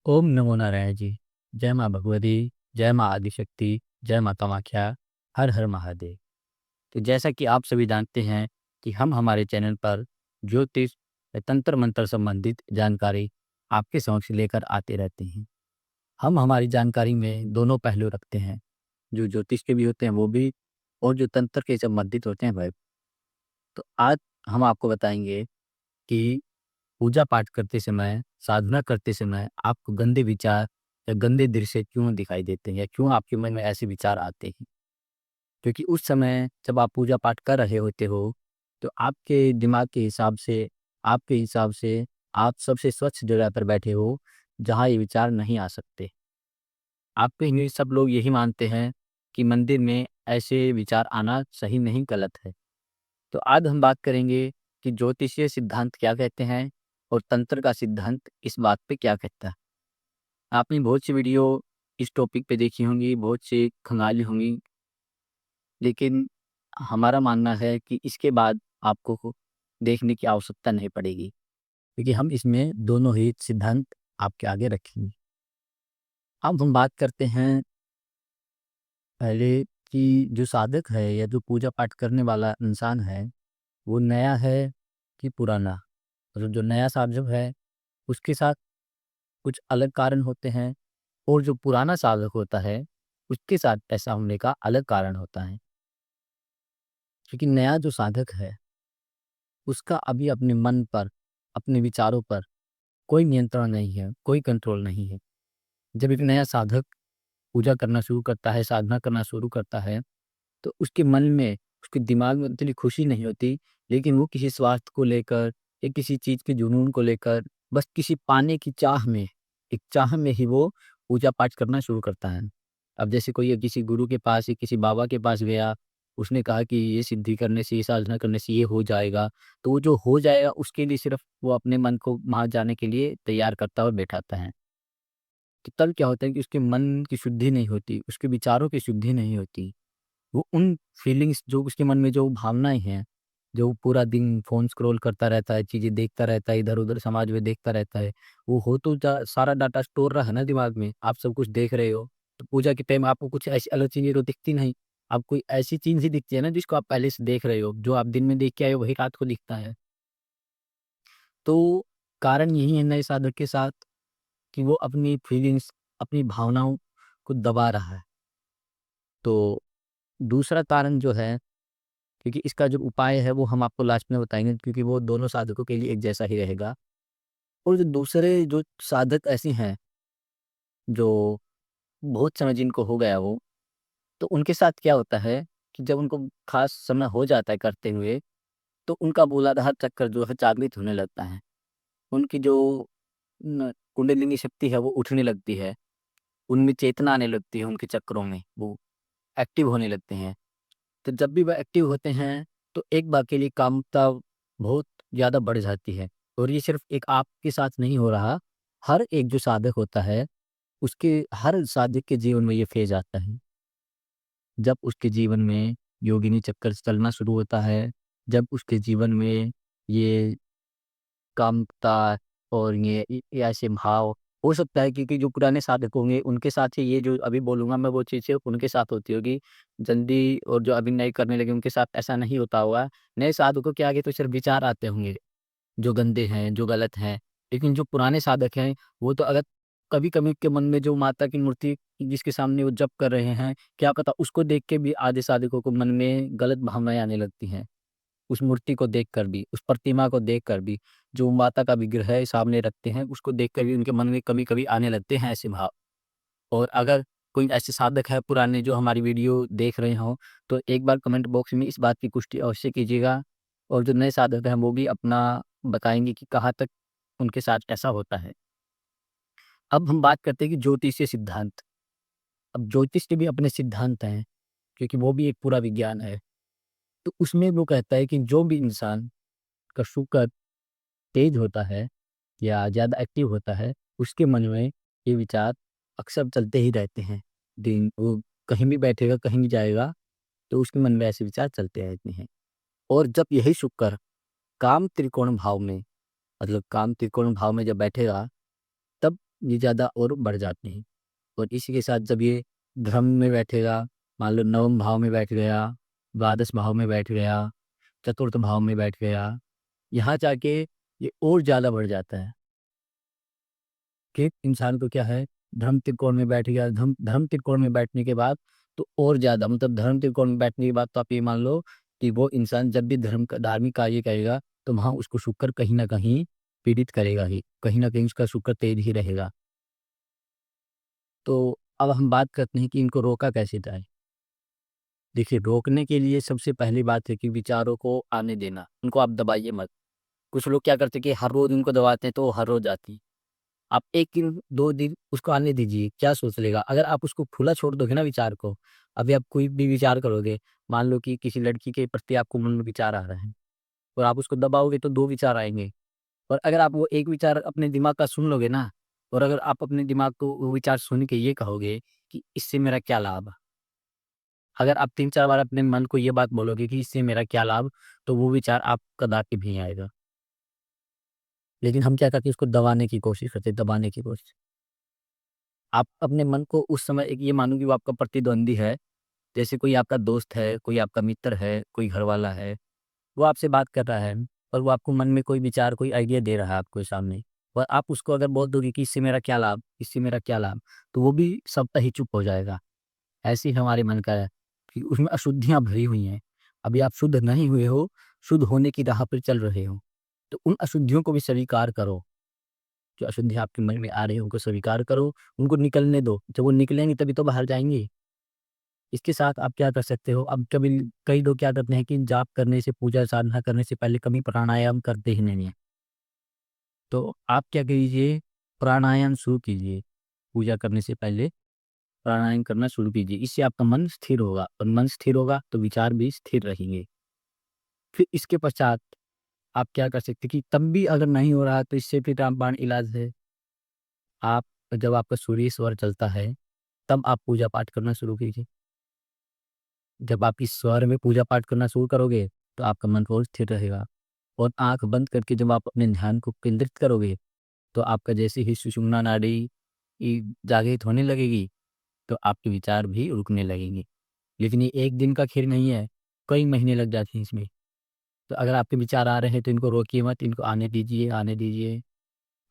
ओम नमो नारायण जी। जय माँ भगवती, जय माँ आदिशक्ति, जय माँ कामाख्या, हर हर महादेव। तो जैसा कि आप सभी जानते हैं कि हम हमारे चैनल पर ज्योतिष या तंत्र मंत्र संबंधित जानकारी आपके समक्ष लेकर आते रहते हैं। हम हमारी जानकारी में दोनों पहलू रखते हैं, जो ज्योतिष के भी होते हैं वो भी, और जो तंत्र के संबंधित होते हैं वह। तो आज हम आपको बताएंगे कि पूजा पाठ करते समय, साधना करते समय आपको गंदे विचार या गंदे दृश्य क्यों दिखाई देते हैं या क्यों आपके मन में ऐसे विचार आते हैं? क्योंकि उस समय जब आप पूजा पाठ कर रहे होते हो, तो आपके दिमाग के हिसाब से, आपके हिसाब से आप सबसे स्वच्छ जगह पर बैठे हो, जहाँ ये विचार नहीं आ सकते। आपके हिंदू सब लोग यही मानते हैं कि मंदिर में ऐसे विचार आना सही नहीं, गलत है। तो आज हम बात करेंगे कि ज्योतिषीय सिद्धांत क्या कहते हैं और तंत्र का सिद्धांत इस बात पे क्या कहता है। आपने बहुत सी वीडियो इस टॉपिक पे देखी होंगी, बहुत सी खंगाली होंगी, लेकिन हमारा मानना है कि इसके बाद आपको देखने की आवश्यकता नहीं पड़ेगी, क्योंकि हम इसमें दोनों ही सिद्धांत आपके आगे रखेंगे। अब हम बात करते हैं पहले कि जो साधक है या जो पूजा पाठ करने वाला इंसान है, वो नया है कि पुराना। मतलब जो नया साधक है उसके साथ कुछ अलग कारण होते हैं, और जो पुराना साधक होता है उसके साथ ऐसा होने का अलग कारण होता है। क्योंकि नया जो साधक है उसका अभी अपने मन पर, अपने विचारों पर कोई नियंत्रण नहीं है, कोई कंट्रोल नहीं है। जब एक नया साधक पूजा करना शुरू करता है, साधना करना शुरू करता है, तो उसके मन में, उसके दिमाग में उतनी खुशी नहीं होती, लेकिन वो किसी स्वार्थ को लेकर या किसी चीज़ के जुनून को लेकर, बस किसी पाने की चाह में, एक चाह में ही वो पूजा पाठ करना शुरू करता है। अब जैसे कोई किसी गुरु के पास या किसी बाबा के पास गया, उसने कहा कि ये सिद्धि करने से, ये साधना करने से ये हो जाएगा, तो वो जो हो जाएगा उसके लिए सिर्फ वो अपने मन को वहाँ जाने के लिए तैयार करता है और बैठाता है। तो तब क्या होता है कि उसके मन की शुद्धि नहीं होती, उसके विचारों की शुद्धि नहीं होती। वो उन फीलिंग्स, जो उसके मन में जो भावनाएँ हैं, जो पूरा दिन फ़ोन स्क्रॉल करता रहता है, चीज़ें देखता रहता है, इधर-उधर समाज में देखता रहता है, वो हो तो जा सारा डाटा स्टोर रहा है ना दिमाग में, आप सब कुछ देख रहे हो, तो पूजा के टाइम आपको कुछ ऐसी अलग चीज़ें तो दिखती नहीं। आपको कोई ऐसी चीज़ ही दिखती है ना जिसको आप पहले से देख रहे हो, जो आप दिन में देख के आए हो वही रात को दिखता है। तो कारण यही है नए साधक के साथ कि वो अपनी फीलिंग्स, अपनी भावनाओं को दबा रहा है। तो दूसरा कारण जो है, क्योंकि इसका जो उपाय है वो हम आपको लास्ट में बताएँगे, क्योंकि वो दोनों साधकों के लिए एक जैसा ही रहेगा। और जो दूसरे जो साधक ऐसे हैं, जो बहुत समय जिनको हो गया वो, तो उनके साथ क्या होता है कि जब उनको ख़ास समय हो जाता है करते हुए, तो उनका मूलाधार चक्र जो है जागृत होने लगता है। उनकी जो न कुंडलिनी शक्ति है वो उठने लगती है, उनमें चेतना आने लगती है, उनके चक्रों में, वो एक्टिव होने लगते हैं। तो जब भी वह एक्टिव होते हैं, तो एक बार के लिए कामुकता बहुत ज़्यादा बढ़ जाती है। और ये सिर्फ़ एक आपके साथ नहीं हो रहा, हर एक जो साधक होता है, उसके हर साधक के जीवन में ये फ़ेज़ आता है। जब उसके जीवन में योगिनी चक्कर चलना शुरू होता है, जब उसके जीवन में ये कामुकता और ये ऐसे भाव, हो सकता है क्योंकि जो पुराने साधक होंगे उनके साथ ही ये जो अभी बोलूँगा मैं वो चीज़ें उनके साथ होती होगी। जल्दी और जो अभी नए करने लगे उनके साथ ऐसा नहीं होता होगा। नए साधकों के आगे तो सिर्फ़ विचार आते होंगे, जो गंदे हैं, जो गलत हैं। लेकिन जो पुराने साधक हैं, वो तो अगर कभी-कभी उनके मन में जो माता की मूर्ति जिसके सामने वो जप कर रहे हैं, क्या पता उसको देख के भी आधे साधकों को मन में गलत भावनाएँ आने लगती हैं। उस मूर्ति को देखकर भी, उस प्रतिमा को देखकर भी, जो माता का विग्रह है सामने रखते हैं, उसको देखकर भी उनके मन में कभी-कभी आने लगते हैं ऐसे भाव। और अगर कोई ऐसे साधक है पुराने जो हमारी वीडियो देख रहे हों, तो एक बार कमेंट बॉक्स में इस बात की पुष्टि अवश्य कीजिएगा, और जो नए साधक हैं वो भी अपना बताएँगे कि कहाँ तक उनके साथ ऐसा होता है। अब हम बात करते हैं कि ज्योतिषीय सिद्धांत। अब ज्योतिष के भी अपने सिद्धांत हैं, क्योंकि वो भी एक पूरा विज्ञान है। तो उसमें वो कहता है कि जो भी इंसान का शुक्र तेज होता है या ज़्यादा एक्टिव होता है, उसके मन में ये विचार अक्सर चलते ही रहते हैं। दिन वो कहीं भी बैठेगा, कहीं भी जाएगा, तो उसके मन में ऐसे विचार चलते रहते हैं। और जब यही शुक्र काम त्रिकोण भाव में, मतलब काम त्रिकोण भाव में जब बैठेगा, तब ये ज़्यादा और बढ़ जाते हैं। और इसी के साथ जब ये धर्म में बैठेगा, मान लो नवम भाव में बैठ गया, द्वादश भाव में बैठ गया, चतुर्थ भाव में बैठ गया, यहाँ जाके ये और ज़्यादा बढ़ जाता है कि इंसान को क्या है, धर्म त्रिकोण में बैठ गया, धर्म धर्म त्रिकोण में बैठने के बाद तो और ज़्यादा, मतलब धर्म त्रिकोण में बैठने के बाद तो आप ये मान लो कि वो इंसान जब भी धर्म का धार्मिक कार्य करेगा, तो वहाँ उसको शुक्र कहीं न कहीं पीड़ित करेगा ही, कहीं न कहीं उसका शुक्र तेज ही रहेगा। तो अब हम बात करते हैं कि इनको रोका कैसे जाए? देखिए, रोकने के लिए सबसे पहली बात है कि विचारों को आने देना, उनको आप दबाइए मत। कुछ लोग क्या करते हैं कि हर रोज़ उनको दबाते हैं, तो वो हर रोज़ आती हैं। आप 1 दिन, 2 दिन उसको आने दीजिए, क्या सोच लेगा? अगर आप उसको खुला छोड़ दोगे ना विचार को, अभी आप कोई भी विचार करोगे, मान लो कि किसी लड़की के प्रति आपको मन में विचार आ रहा है और आप उसको दबाओगे तो 2 विचार आएँगे। और अगर आप वो एक विचार अपने दिमाग का सुन लोगे ना, और अगर आप अपने दिमाग को वो विचार सुन के ये कहोगे कि इससे मेरा क्या लाभ? अगर आप 3-4 बार अपने मन को ये बात बोलोगे कि इससे मेरा क्या लाभ, तो वो विचार आप कदापि भी नहीं आएगा। लेकिन हम क्या करते हैं, उसको दबाने की कोशिश करते हैं, दबाने की कोशिश। आप अपने मन को उस समय एक ये मानो कि वो आपका प्रतिद्वंदी है, जैसे कोई आपका दोस्त है, कोई आपका मित्र है, कोई घरवाला है, वो आपसे बात कर रहा है और वो आपको मन में कोई विचार, कोई आइडिया दे रहा है आपके सामने, और आप उसको अगर बोल दोगे कि इससे मेरा क्या लाभ, इससे मेरा क्या लाभ, तो वो भी स्वतः ही चुप हो जाएगा। ऐसे ही हमारे मन का है कि उसमें अशुद्धियाँ भरी हुई हैं। अभी आप शुद्ध नहीं हुए हो, शुद्ध होने की राह पर चल रहे हो। तो उन अशुद्धियों को भी स्वीकार करो। जो अशुद्धियाँ आपके मन में आ रही हैं, उनको स्वीकार करो, उनको निकलने दो। जब वो निकलेंगी तभी तो बाहर जाएँगी। इसके साथ आप क्या कर सकते हो, अब कभी कई लोग क्या करते हैं कि जाप करने से, पूजा साधना करने से पहले कभी प्राणायाम करते ही नहीं हैं। तो आप क्या कीजिए, प्राणायाम शुरू कीजिए। पूजा करने से पहले प्राणायाम करना शुरू कीजिए। इससे आपका मन स्थिर होगा और मन स्थिर होगा तो विचार भी स्थिर रहेंगे। फिर इसके पश्चात आप क्या कर सकते हैं कि तब भी अगर नहीं हो रहा तो इससे फिर रामबाण इलाज है। आप जब आपका सूर्य स्वर चलता है, तब आप पूजा पाठ करना शुरू कीजिए। जब आप इस स्वर में पूजा पाठ करना शुरू करोगे, तो आपका मन और स्थिर रहेगा, और आँख बंद करके जब आप अपने ध्यान को केंद्रित करोगे, तो आपका जैसे ही सुषुम्ना नाड़ी जागृत होने लगेगी, तो आपके विचार भी रुकने लगेंगे। लेकिन ये एक दिन का खेल नहीं है, कई महीने लग जाते हैं इसमें। तो अगर आपके विचार आ रहे हैं तो इनको रोकिए मत, इनको आने दीजिए, आने दीजिए।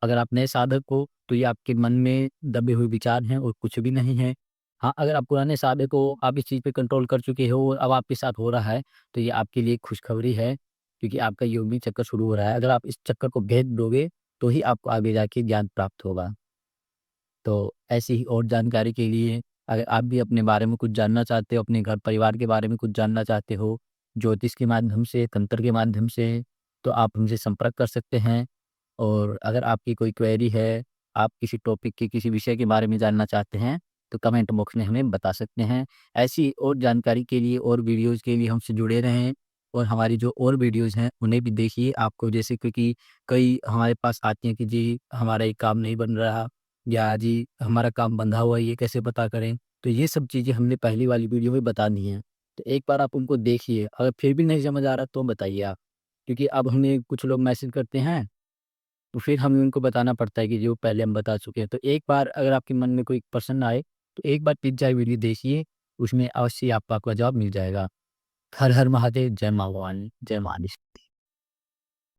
अगर आप नए साधक हो, तो ये आपके मन में दबे हुए विचार हैं और कुछ भी नहीं है। हाँ, अगर आप पुराने साधक हो, आप इस चीज़ पे कंट्रोल कर चुके हो, अब आपके साथ हो रहा है, तो ये आपके लिए खुशखबरी है, क्योंकि आपका योगी चक्कर शुरू हो रहा है। अगर आप इस चक्कर को भेद दोगे, तो ही आपको आगे जाके ज्ञान प्राप्त होगा। तो ऐसी ही और जानकारी के लिए अगर आप भी अपने बारे में कुछ जानना चाहते हो, अपने घर परिवार के बारे में कुछ जानना चाहते हो, ज्योतिष के माध्यम से, तंत्र के माध्यम से, तो आप हमसे संपर्क कर सकते हैं। और अगर आपकी कोई क्वेरी है, आप किसी टॉपिक के किसी विषय के बारे में जानना चाहते हैं, तो कमेंट बॉक्स में हमें बता सकते हैं। ऐसी और जानकारी के लिए और वीडियोज़ के लिए हमसे जुड़े रहें, और हमारी जो और वीडियोज़ हैं, उन्हें भी देखिए। आपको जैसे, क्योंकि कई हमारे पास आती हैं कि जी हमारा ये काम नहीं बन रहा, या जी हमारा काम बंधा हुआ है, ये कैसे पता करें? तो ये सब चीज़ें हमने पहली वाली वीडियो में बता दी हैं। तो एक बार आप उनको देखिए, अगर फिर भी नहीं समझ आ रहा तो बताइए आप। क्योंकि अब हमें कुछ लोग मैसेज करते हैं, तो फिर हमें उनको बताना पड़ता है कि जो पहले हम बता चुके हैं। तो एक बार अगर आपके मन में कोई प्रश्न आए, तो एक बार 3-4 वीडियो देखिए, उसमें अवश्य आपको आपका जवाब मिल जाएगा। हर हर महादेव, जय माँ भवानी, जय माँ आदिशक्ति।